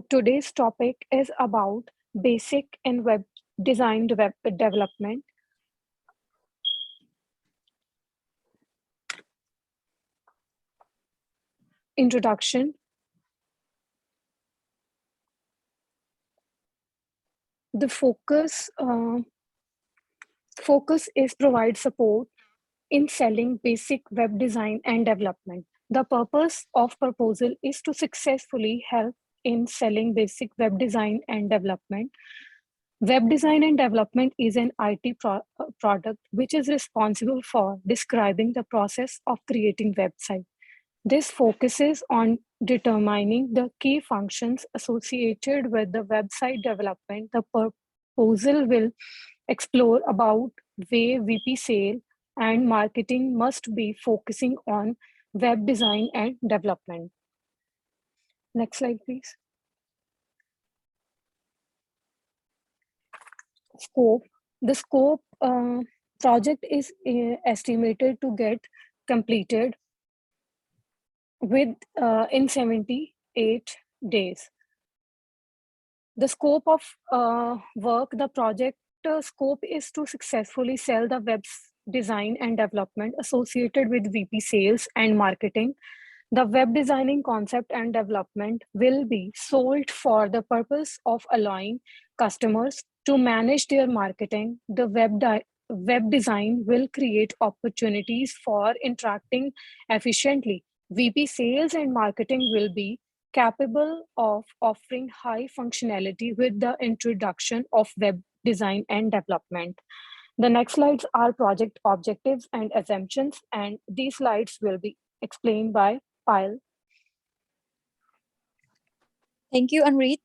Today's topic is about basic in web design web development. Introduction. The focus is provide support in selling basic web design and development. The purpose of proposal is to successfully help in selling basic web design and development. Web design and development is an product which is responsible for describing the process of creating website. This focuses on determining the key functions associated with the website development. The proposal will explore about way VP sale and marketing must be focusing on web design and development. Next slide, please. Scope. The scope project is estimated to get completed with in 78 days. The scope of work, the project scope is to successfully sell the web design and development associated with VP sales and marketing. The web designing concept and development will be sold for the purpose of allowing customers to manage their marketing. The web design will create opportunities for interacting efficiently. VP sales and marketing will be capable of offering high functionality with the introduction of web design and development. The next slides are project objectives and assumptions, and these slides will be explained by Payal. Thank you, Anrit.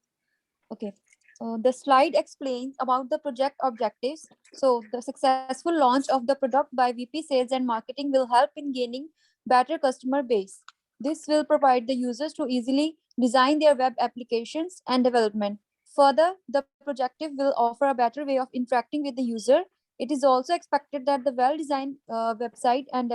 Okay. The slide explains about the project objectives. So the successful launch of the product by VP Sales and Marketing will help in gaining better customer base. This will provide the users to easily design their web applications and development. Further, the projective will offer a better way of interacting with the user. It is also expected that the well-designed website and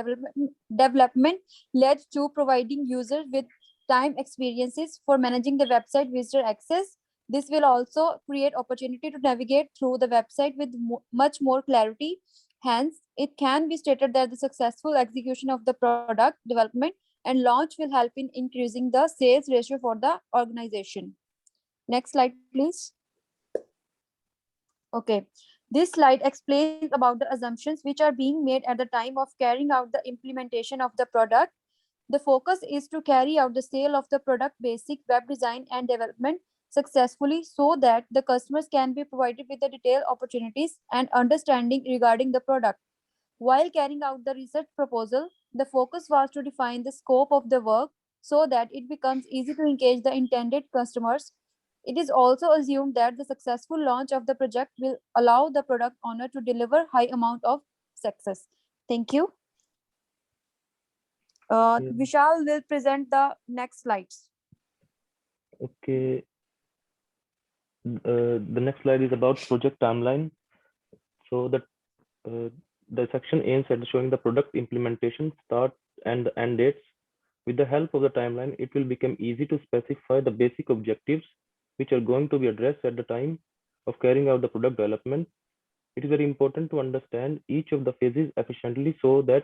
development led to providing users with time experiences for managing the website visitor access. This will also create opportunity to navigate through the website with much more clarity. Hence, it can be stated that the successful execution of the product development and launch will help in increasing the sales ratio for the organization. Next slide, please. Okay. This slide explains about the assumptions which are being made at the time of carrying out the implementation of the product. The focus is to carry out the sale of the product basic web design and development successfully so that the customers can be provided with the detailed opportunities and understanding regarding the product. While carrying out the research proposal, the focus was to define the scope of the work so that it becomes easy to engage the intended customers. It is also assumed that the successful launch of the project will allow the product owner to deliver high amount of success. Thank you. Vishal will present the next slides. Okay. The next slide is about project timeline. So the section aims at showing the product implementation start and end dates. With the help of the timeline, it will become easy to specify the basic objectives which are going to be addressed at the time of carrying out the product development. It is very important to understand each of the phases efficiently so that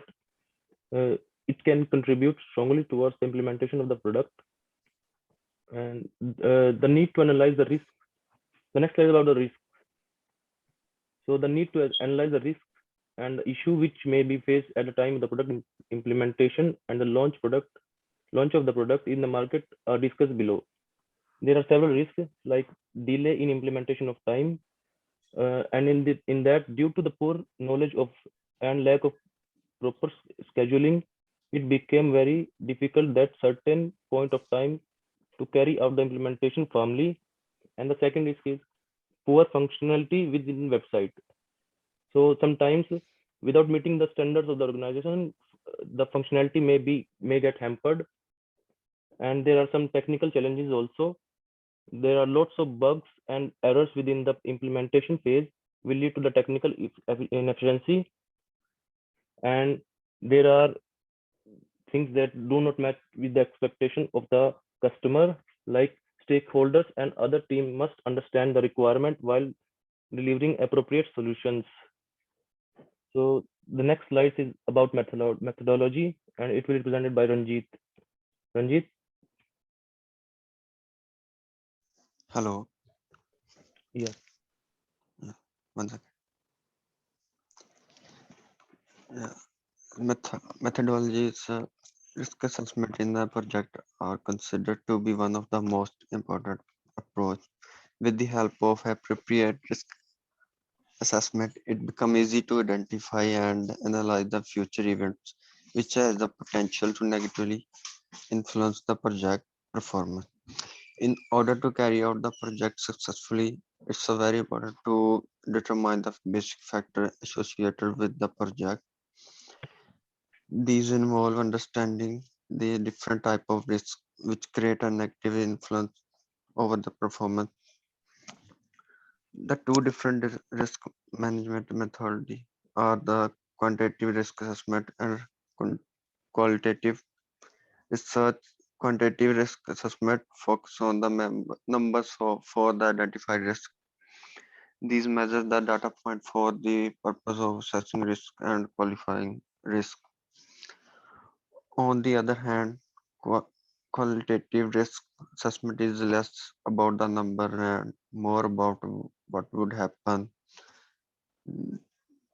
it can contribute strongly towards the implementation of the product. And the need to analyze the risk. The next slide is about the risk. So the need to analyze the risk and the issue which may be faced at the time of the product implementation and the launch of the product in the market are discussed below. There are several risks like delay in implementation of time, and in that due to the poor knowledge of and lack of proper scheduling, it became very difficult at certain point of time to carry out the implementation firmly. And the second risk is poor functionality within the website. So sometimes without meeting the standards of the organization, the functionality may get hampered. And there are some technical challenges also. There are lots of bugs and errors within the implementation phase will lead to the technical inefficiency. And there are things that do not match with the expectation of the customer, like Stakeholders and other team must understand the requirement while delivering appropriate solutions. So the next slide is about methodology, and it will be presented by Ranjit. Ranjit? Hello. Yeah. One second. Yeah. Methodology is risk assessment in the project are considered to be one of the most important approach. With the help of appropriate risk assessment, it becomes easy to identify and analyze the future events which has the potential to negatively influence the project performance. In order to carry out the project successfully, it's very important to determine the basic factor associated with the project. These involve understanding the different type of risks which create a negative influence over the performance. The two different risk management methodology are the quantitative risk assessment and qualitative research. Quantitative risk assessment focus on the numbers for the identified risk. These measure the data point for the purpose of assessing risk and qualifying risk. On the other hand, qualitative risk assessment is less about the number and more about what would happen.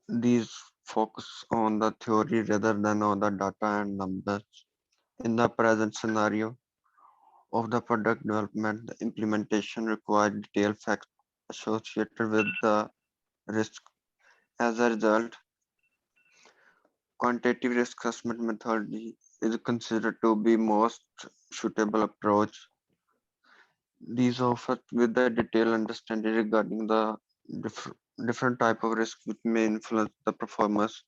These focus on the theory rather than on the data and numbers. In the present scenario of the product development, the implementation requires detailed facts associated with the risk. As a result, quantitative risk assessment methodology is considered to be most suitable approach. These offer with a detailed understanding regarding the different type of risk which may influence the performance.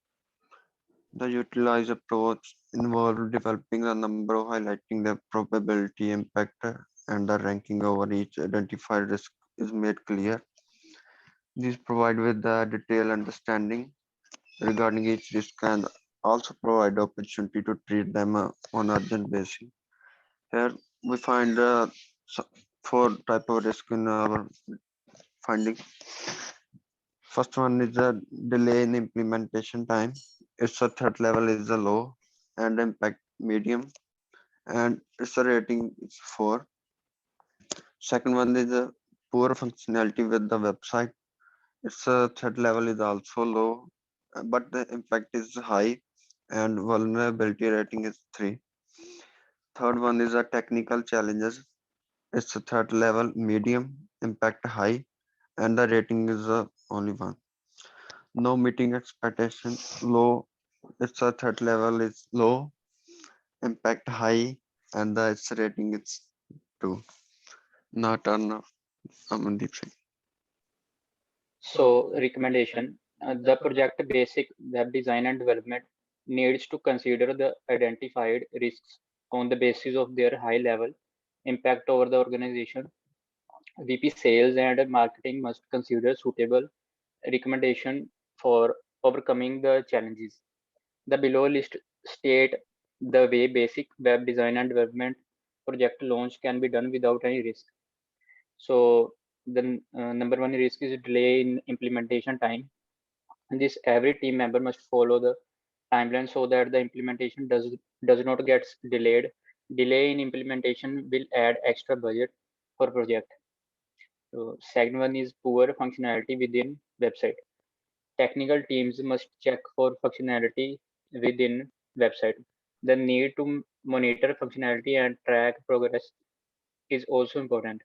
The utilized approach involves developing a number of highlighting the probability impact and the ranking over each identified risk is made clear. These provide with the detailed understanding regarding each risk and also provide opportunity to treat them on urgent basis. Here we find four type of risk in our finding. First one is a delay in implementation time. Its a threat level is a low and impact medium, and its a rating is 4. Second one is a poor functionality with the website. Its a threat level is also low, but the impact is high, and vulnerability rating is 3. Third one is a technical challenges. Its a threat level medium, impact high, and the rating is only 1. No meeting expectation low. Its a threat level is low, impact high, and the its rating is 2. Now turn Amandeep Singh. So recommendation, the project basic web design and development needs to consider the identified risks on the basis of their high level impact over the organization. VP sales and marketing must consider suitable recommendation for overcoming the challenges. The below list state the way basic web design and development project launch can be done without any risk. So the number one risk is delay in implementation time. And this every team member must follow the timeline so that the implementation does not get delayed. Delay in implementation will add extra budget for project. So second one is poor functionality within website. Technical teams must check for functionality within website. The need to monitor functionality and track progress is also important.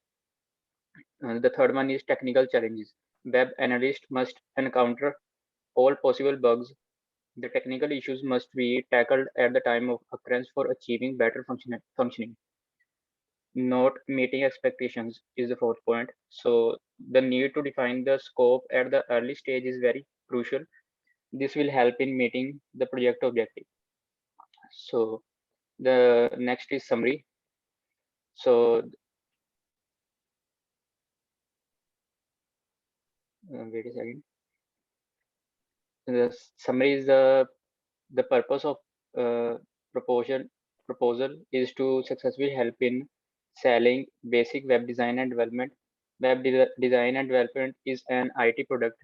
The third one is technical challenges. Web analysts must encounter all possible bugs. The technical issues must be tackled at the time of occurrence for achieving better functioning. Not meeting expectations is the fourth point. So the need to define the scope at the early stage is very crucial. This will help in meeting the project objective. So the next is summary. So wait a second. The summary is the purpose of proposal is to successfully help in selling basic web design and development. Design and development is an IT product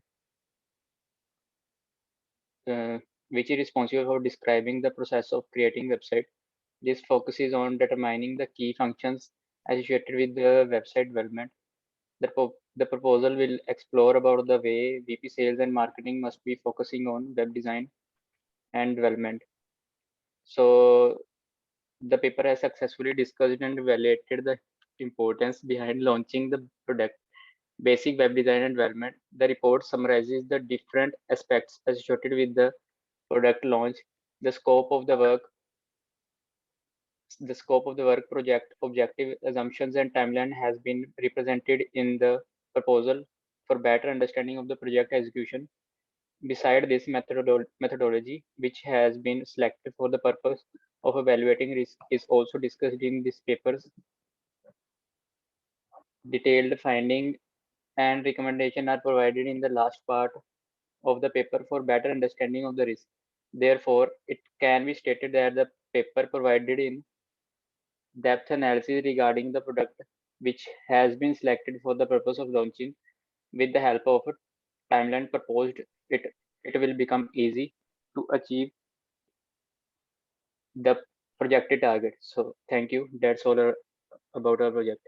which is responsible for describing the process of creating website. This focuses on determining the key functions associated with the website development. The proposal will explore about the way VP sales and marketing must be focusing on web design and development. So the paper has successfully discussed and evaluated the importance behind launching the product, basic web design and development. The report summarizes the different aspects associated with the product launch, the scope of the work, project objective, assumptions, and timeline has been represented in the proposal for better understanding of the project execution. Beside this methodology, which has been selected for the purpose of evaluating risk, is also discussed in this paper's detailed finding and recommendation are provided in the last part of the paper for better understanding of the risk. Therefore, it can be stated that the paper provided in depth analysis regarding the product which has been selected for the purpose of launching. With the help of a timeline proposed, it will become easy to achieve the projected target. So thank you. That's all about our project.